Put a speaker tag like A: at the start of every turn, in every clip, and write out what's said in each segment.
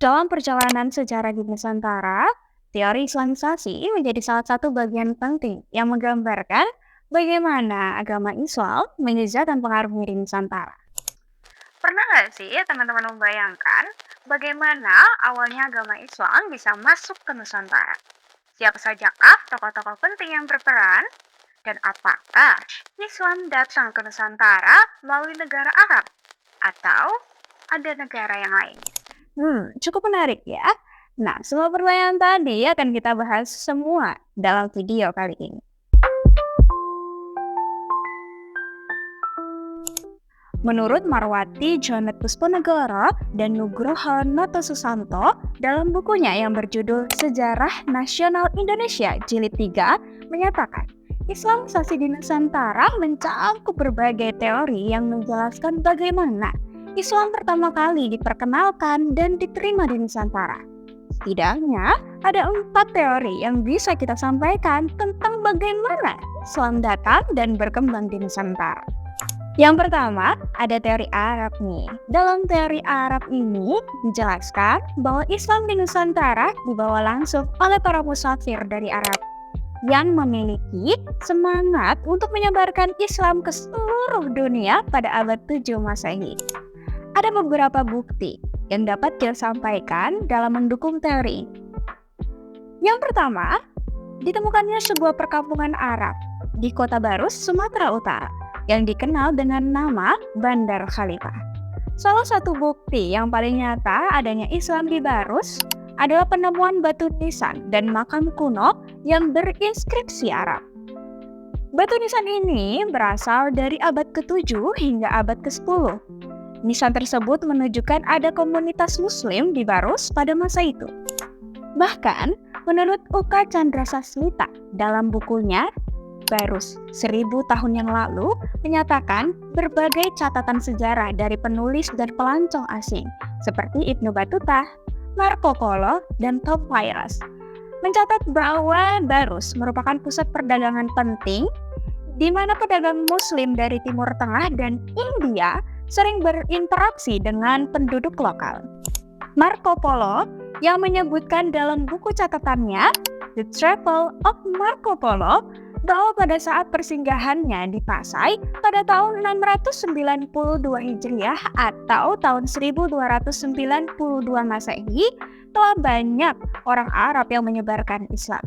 A: Dalam perjalanan sejarah di Nusantara, teori Islamisasi menjadi salah satu bagian penting yang menggambarkan bagaimana agama Islam menjejak dan pengaruh di Nusantara. Pernah nggak sih teman-teman membayangkan bagaimana awalnya agama Islam bisa masuk ke Nusantara? Siapa sajakah tokoh-tokoh penting yang berperan? Dan apakah Islam datang ke Nusantara melalui negara Arab? Atau ada negara yang lain? Cukup menarik ya. Nah, semua pertanyaan tadi akan kita bahas semua dalam video kali ini. Menurut Marwati Jonet Pusponegoro dan Nugroho Noto Susanto, dalam bukunya yang berjudul Sejarah Nasional Indonesia Jilid 3, menyatakan Islamisasi di Nusantara mencakup berbagai teori yang menjelaskan bagaimana Islam pertama kali diperkenalkan dan diterima di Nusantara. Setidaknya ada 4 teori yang bisa kita sampaikan tentang bagaimana Islam datang dan berkembang di Nusantara. Yang pertama, ada teori Arab nih. Dalam teori Arab ini dijelaskan bahwa Islam di Nusantara dibawa langsung oleh para musafir dari Arab yang memiliki semangat untuk menyebarkan Islam ke seluruh dunia pada abad 7 Masehi. Ada beberapa bukti yang dapat kita sampaikan dalam mendukung teori ini. Yang pertama, ditemukannya sebuah perkampungan Arab di Kota Barus, Sumatera Utara yang dikenal dengan nama Bandar Khalifah. Salah satu bukti yang paling nyata adanya Islam di Barus adalah penemuan batu nisan dan makam kuno yang berinskripsi Arab. Batu nisan ini berasal dari abad ke-7 hingga abad ke-10. Nisan tersebut menunjukkan ada komunitas Muslim di Barus pada masa itu. Bahkan, menurut Uka Chandra Sasmita dalam bukunya Barus 1000 tahun yang lalu menyatakan berbagai catatan sejarah dari penulis dan pelancong asing seperti Ibnu Battuta, Marco Polo, dan Tom Wayras mencatat bahwa Barus merupakan pusat perdagangan penting di mana pedagang Muslim dari Timur Tengah dan India sering berinteraksi dengan penduduk lokal. Marco Polo yang menyebutkan dalam buku catatannya The Travel of Marco Polo bahwa pada saat persinggahannya di Pasai pada tahun 692 Hijriah atau tahun 1292 Masehi telah banyak orang Arab yang menyebarkan Islam.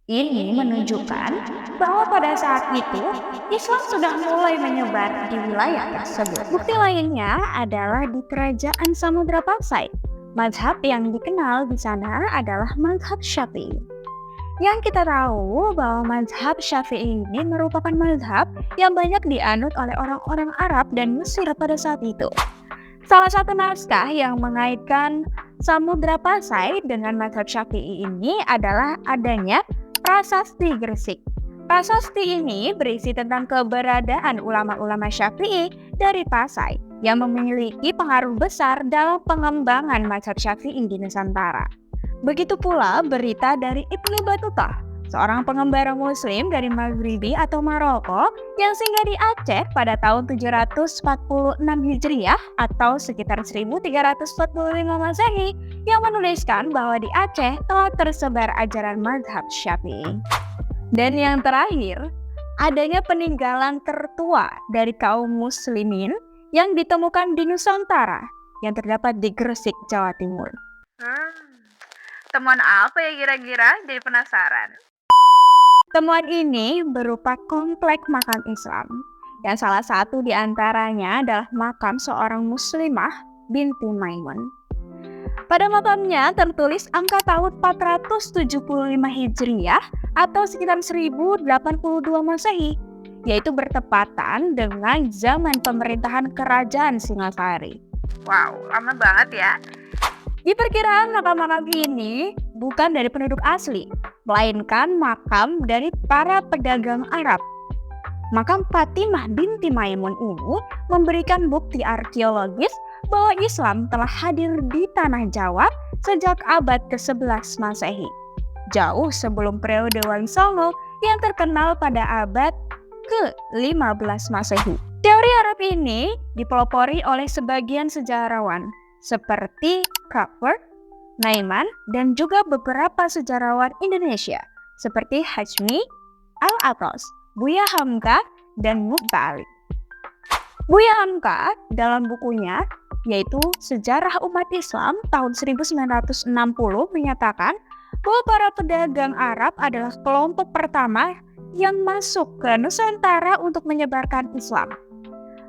A: Ini menunjukkan bahwa pada saat itu Islam sudah mulai menyebar di wilayah tersebut. Bukti lainnya adalah di Kerajaan Samudra Pasai. Mazhab yang dikenal di sana adalah mazhab Syafi'i. Yang kita tahu bahwa mazhab Syafi'i ini merupakan mazhab yang banyak dianut oleh orang-orang Arab dan Mesir pada saat itu. Salah satu naskah yang mengaitkan Samudra Pasai dengan mazhab Syafi'i ini adalah adanya Prasasti Gresik. Prasasti ini berisi tentang keberadaan ulama-ulama Syafi'i dari Pasai yang memiliki pengaruh besar dalam pengembangan mazhab Syafi'i di Nusantara. Begitu pula berita dari Ibnu Battuta, seorang pengembara Muslim dari Maghribi atau Maroko yang singgah di Aceh pada tahun 746 Hijriah atau sekitar 1345 Masehi yang menuliskan bahwa di Aceh telah tersebar ajaran mazhab Syafi'i. Dan yang terakhir, adanya peninggalan tertua dari kaum muslimin yang ditemukan di Nusantara yang terdapat di Gresik, Jawa Timur. Temuan apa ya kira-kira? Jadi penasaran. Temuan ini berupa komplek makam Islam, yang salah satu di antaranya adalah makam seorang muslimah binti Maimun. Pada makamnya tertulis angka tahun 475 Hijriah atau sekitar 1082 Masehi, yaitu bertepatan dengan zaman pemerintahan Kerajaan Singasari. Wow, lama banget ya. Diperkirakan makam-makam ini bukan dari penduduk asli, melainkan makam dari para pedagang Arab. Makam Fatimah binti Maimun ini memberikan bukti arkeologis bahwa Islam telah hadir di tanah Jawa sejak abad ke-11 Masehi, jauh sebelum periode Wali Songo yang terkenal pada abad ke-15 Masehi. Teori Arab ini dipelopori oleh sebagian sejarawan seperti Crawford Naiman, dan juga beberapa sejarawan Indonesia seperti Hashmi, Al-Atos, Buya Hamka, dan Mughta Ali. Buya Hamka dalam bukunya yaitu Sejarah Umat Islam tahun 1960 menyatakan bahwa para pedagang Arab adalah kelompok pertama yang masuk ke Nusantara untuk menyebarkan Islam.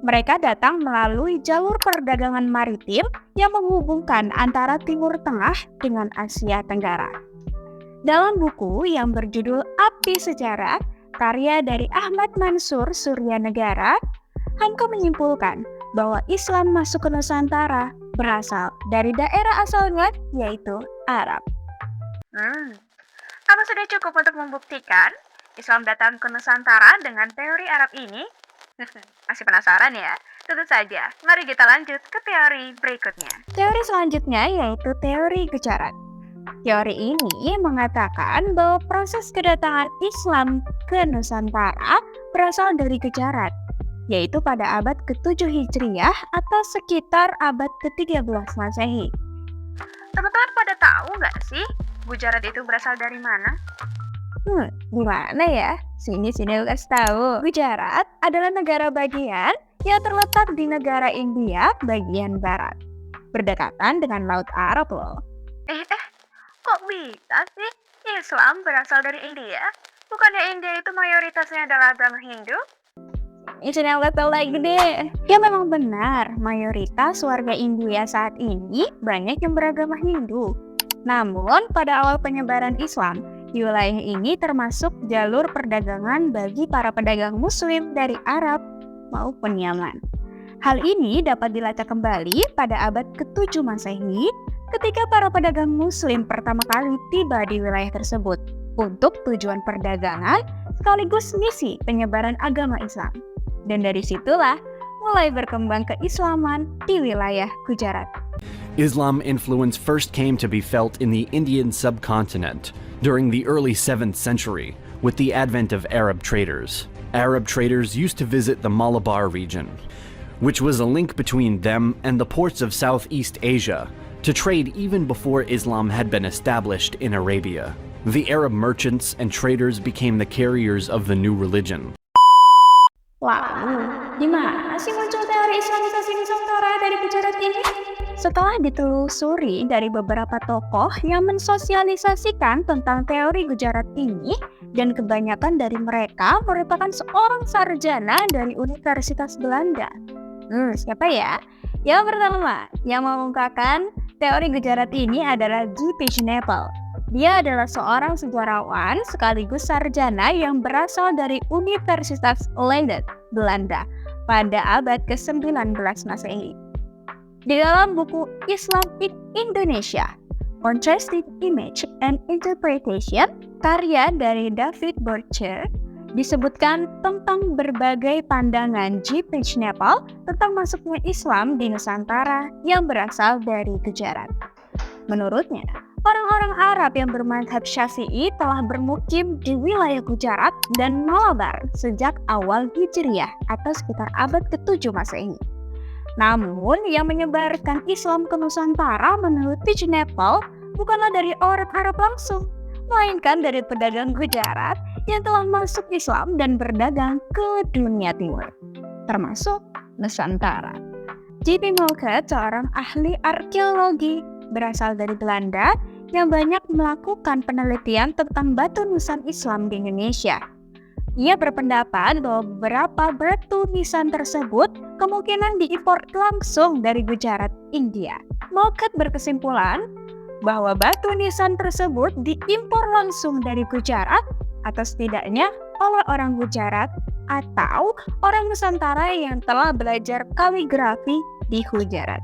A: Mereka datang melalui jalur perdagangan maritim yang menghubungkan antara Timur Tengah dengan Asia Tenggara. Dalam buku yang berjudul Api Sejarah, karya dari Ahmad Mansur Suryanegara, Hamka menyimpulkan bahwa Islam masuk ke Nusantara berasal dari daerah asalnya, yaitu Arab. Apa sudah cukup untuk membuktikan Islam datang ke Nusantara dengan teori Arab ini? Masih penasaran ya? Tentu saja, mari kita lanjut ke teori berikutnya. Teori selanjutnya yaitu teori Gujarat. Teori ini mengatakan bahwa proses kedatangan Islam ke Nusantara berasal dari Gujarat, yaitu pada abad ke-7 Hijriah atau sekitar abad ke-13 Masehi. Teman-teman pada tahu nggak sih Gujarat itu berasal dari mana? Gimana ya? Sini aku kasih tahu. Gujarat adalah negara bagian yang terletak di negara India bagian barat, berdekatan dengan Laut Arab loh. Kok bisa sih Islam berasal dari India? Bukannya India itu mayoritasnya adalah agama Hindu? Ini aku tahu lagi deh. Ya memang benar, mayoritas warga India saat ini banyak yang beragama Hindu. Namun pada awal penyebaran Islam, di wilayah ini termasuk jalur perdagangan bagi para pedagang Muslim dari Arab maupun Yaman. Hal ini dapat dilacak kembali pada abad ke-7 Masehi ketika para pedagang Muslim pertama kali tiba di wilayah tersebut untuk tujuan perdagangan sekaligus misi penyebaran agama Islam. Dan dari situlah mulai berkembang keislaman di wilayah Gujarat.
B: Islam influence first came to be felt in the Indian subcontinent during the early 7th century with the advent of Arab traders. Arab traders used to visit the Malabar region, which was a link between them and the ports of Southeast Asia, to trade even before Islam had been established in Arabia. The Arab merchants and traders became the carriers of the new religion.
A: Wow, gimana sih muncul teori Islamisasi Nusantara dari Gujarat ini? Setelah ditelusuri dari beberapa tokoh yang mensosialisasikan tentang teori Gujarat ini, dan kebanyakan dari mereka merupakan seorang sarjana dari Universitas Belanda. Siapa ya? Yang pertama, yang mengungkapkan teori Gujarat ini adalah J.P. Schnepel. Dia adalah seorang sejarawan sekaligus sarjana yang berasal dari Universitas Leiden, Belanda, pada abad ke-19 Masehi. Di dalam buku Islam in Indonesia, Contrasting Image and Interpretation, karya dari David Burcher, disebutkan tentang berbagai pandangan J.P. Schnepel tentang masuknya Islam di Nusantara yang berasal dari Gujarat. Menurutnya, orang-orang Arab yang bermadzhab Syafi'i telah bermukim di wilayah Gujarat dan Malabar sejak awal Hijriah atau sekitar abad ke-7 Masehi. Namun, yang menyebarkan Islam ke Nusantara menurut Schnepel bukanlah dari orang Arab langsung, melainkan dari pedagang Gujarat yang telah masuk Islam dan berdagang ke dunia timur, termasuk Nusantara. J.P. Mulcahy, seorang ahli arkeologi berasal dari Belanda yang banyak melakukan penelitian tentang batu nisan Islam di Indonesia. Ia berpendapat bahwa beberapa batu nisan tersebut kemungkinan diimpor langsung dari Gujarat, India. Mulcahy berkesimpulan bahwa batu nisan tersebut diimpor langsung dari Gujarat atau setidaknya oleh orang Gujarat atau orang Nusantara yang telah belajar kaligrafi di Gujarat.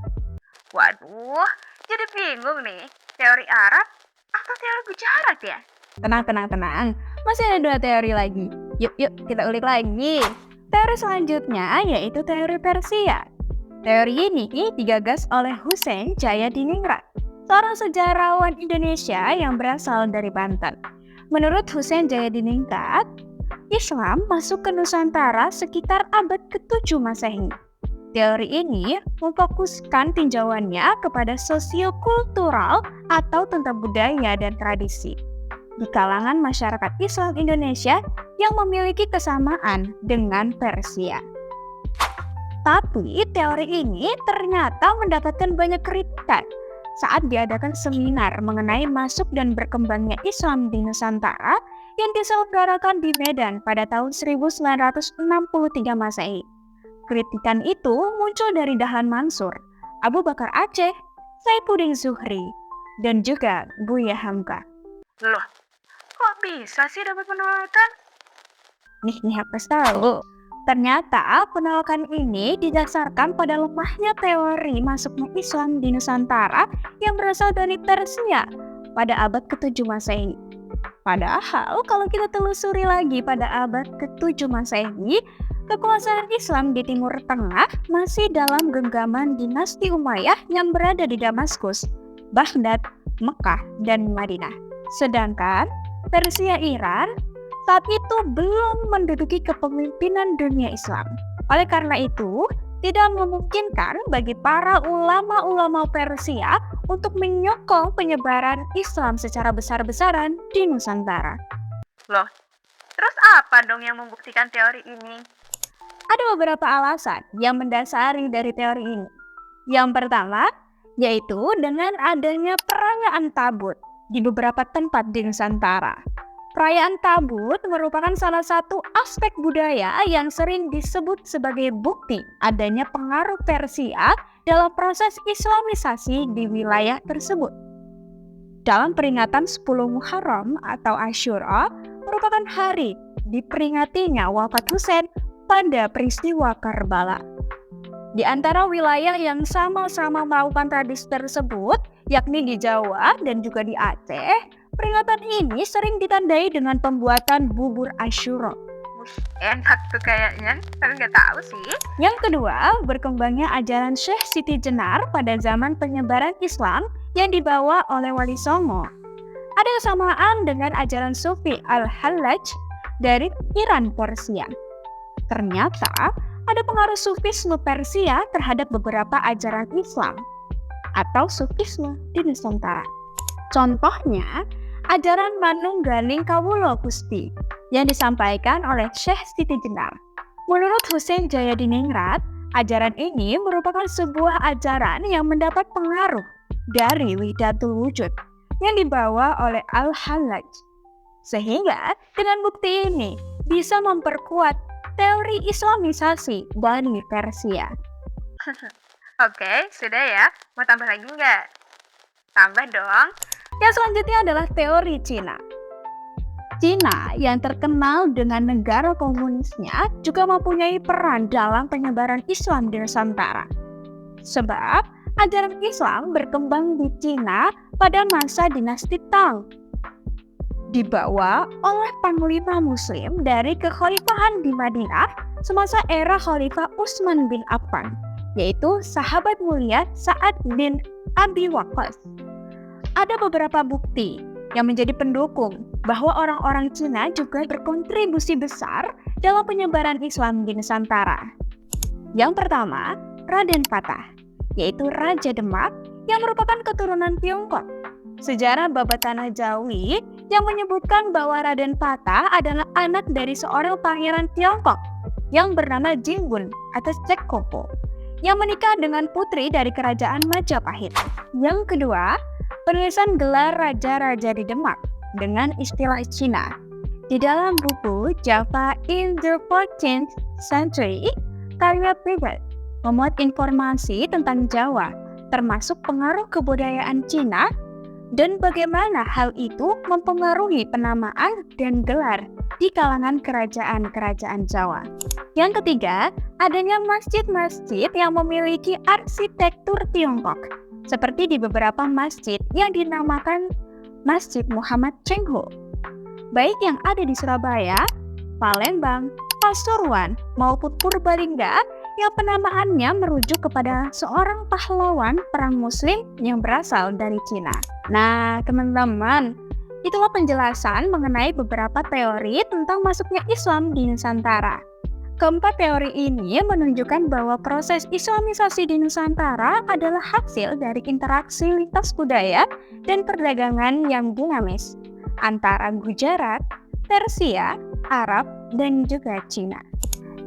A: Waduh, jadi bingung nih, teori Arab atau teori Gujarat ya? Tenang. Masih ada 2 teori lagi. Yuk, kita ulik lagi. Teori selanjutnya yaitu teori Persia. Teori ini digagas oleh Husein Jayadiningrat, seorang sejarawan Indonesia yang berasal dari Banten. Menurut Husein Jayadiningrat, Islam masuk ke Nusantara sekitar abad ke-7 Masehi. Teori ini memfokuskan tinjauannya kepada sosiokultural atau tentang budaya dan tradisi di kalangan masyarakat Islam Indonesia yang memiliki kesamaan dengan Persia. Tapi teori ini ternyata mendapatkan banyak kritikan saat diadakan seminar mengenai masuk dan berkembangnya Islam di Nusantara yang diselenggarakan di Medan pada tahun 1963 Masehi. Kritikan itu muncul dari Dahlan Mansur, Abu Bakar Aceh, Saifuddin Zuhri, dan juga Buya Hamka.
C: Loh, kok bisa sih dapat penolakan?
A: Nih aku tahu. Ternyata penolakan ini didasarkan pada lemahnya teori masuknya Islam di Nusantara yang berasal dari Persia pada abad ke-7 Masehi. Padahal kalau kita telusuri lagi pada abad ke-7 Masehi, kekuasaan Islam di Timur Tengah masih dalam genggaman dinasti Umayyah yang berada di Damaskus, Baghdad, Mekah, dan Madinah. Sedangkan Persia Iran saat itu belum menduduki kepemimpinan dunia Islam. Oleh karena itu, tidak memungkinkan bagi para ulama-ulama Persia untuk menyokong penyebaran Islam secara besar-besaran di Nusantara.
C: Loh, terus apa dong yang membuktikan teori ini?
A: Ada beberapa alasan yang mendasari dari teori ini. Yang pertama, yaitu dengan adanya perayaan Tabut di beberapa tempat di Nusantara. Perayaan Tabut merupakan salah satu aspek budaya yang sering disebut sebagai bukti adanya pengaruh Persia dalam proses Islamisasi di wilayah tersebut. Dalam peringatan 10 Muharram atau Asyura merupakan hari diperingatinya wafat Husain pada peristiwa Karbala. Di antara wilayah yang sama-sama melakukan tradisi tersebut, yakni di Jawa dan juga di Aceh, peringatan ini sering ditandai dengan pembuatan bubur Asyura.
C: Enak tuh kayaknya, tapi nggak tahu sih.
A: Yang kedua, berkembangnya ajaran Syekh Siti Jenar pada zaman penyebaran Islam yang dibawa oleh Wali Songo. Ada kesamaan dengan ajaran Sufi Al-Hallaj dari Iran Persia. Ternyata, ada pengaruh Sufisme Persia terhadap beberapa ajaran Islam atau Sufisme di Nusantara. Contohnya, ajaran Manunggaling Kawula Gusti yang disampaikan oleh Syekh Siti Jenar. Menurut Husain Jayadiningrat, ajaran ini merupakan sebuah ajaran yang mendapat pengaruh dari Widatul Wujud yang dibawa oleh Al-Hallaj. Sehingga dengan bukti ini bisa memperkuat teori Islamisasi dari Persia.
C: Oke, sudah ya. Mau tambah lagi nggak? Tambah dong.
A: Yang selanjutnya adalah teori Cina. Cina yang terkenal dengan negara komunisnya juga mempunyai peran dalam penyebaran Islam di Nusantara. Sebab ajaran Islam berkembang di Cina pada masa dinasti Tang, dibawa oleh panglima muslim dari kekhalifahan di Madinah semasa era Khalifah Utsman bin Affan, yaitu sahabat mulia Sa'ad bin Abi Waqqas. Ada beberapa bukti yang menjadi pendukung bahwa orang-orang Cina juga berkontribusi besar dalam penyebaran Islam di Nusantara. Yang pertama, Raden Patah, yaitu Raja Demak yang merupakan keturunan Tiongkok. Sejarah Babat Tanah Jawi yang menyebutkan bahwa Raden Patah adalah anak dari seorang pangeran Tiongkok yang bernama Jingun atau Cekkopo yang menikah dengan putri dari kerajaan Majapahit. Yang kedua, penulisan gelar raja-raja di Demak dengan istilah Cina. Di dalam buku Java in the 14th Century, karya Privet memuat informasi tentang Jawa, termasuk pengaruh kebudayaan Cina dan bagaimana hal itu mempengaruhi penamaan dan gelar di kalangan kerajaan-kerajaan Jawa. Yang ketiga, adanya masjid-masjid yang memiliki arsitektur Tiongkok, seperti di beberapa masjid yang dinamakan Masjid Muhammad Chengho, baik yang ada di Surabaya, Palembang, Pasuruan, maupun Purbalingga yang penamaannya merujuk kepada seorang pahlawan perang muslim yang berasal dari Cina. Nah, teman-teman, itulah penjelasan mengenai beberapa teori tentang masuknya Islam di Nusantara. Keempat teori ini menunjukkan bahwa proses Islamisasi di Nusantara adalah hasil dari interaksi lintas budaya dan perdagangan yang dinamis antara Gujarat, Persia, Arab, dan juga Cina.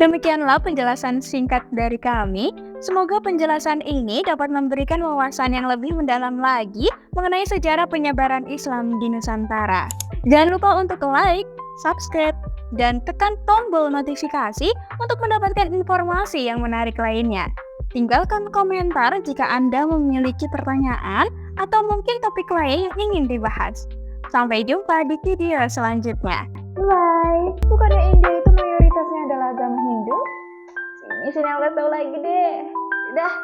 A: Demikianlah penjelasan singkat dari kami. Semoga penjelasan ini dapat memberikan wawasan yang lebih mendalam lagi mengenai sejarah penyebaran Islam di Nusantara. Jangan lupa untuk like, subscribe, dan tekan tombol notifikasi untuk mendapatkan informasi yang menarik lainnya. Tinggalkan komentar jika Anda memiliki pertanyaan atau mungkin topik lain yang ingin dibahas. Sampai jumpa di video selanjutnya. Bye! Bukannya India itu mayoritasnya adalah agama Hindu? Sini aku tahu lagi deh. Udah.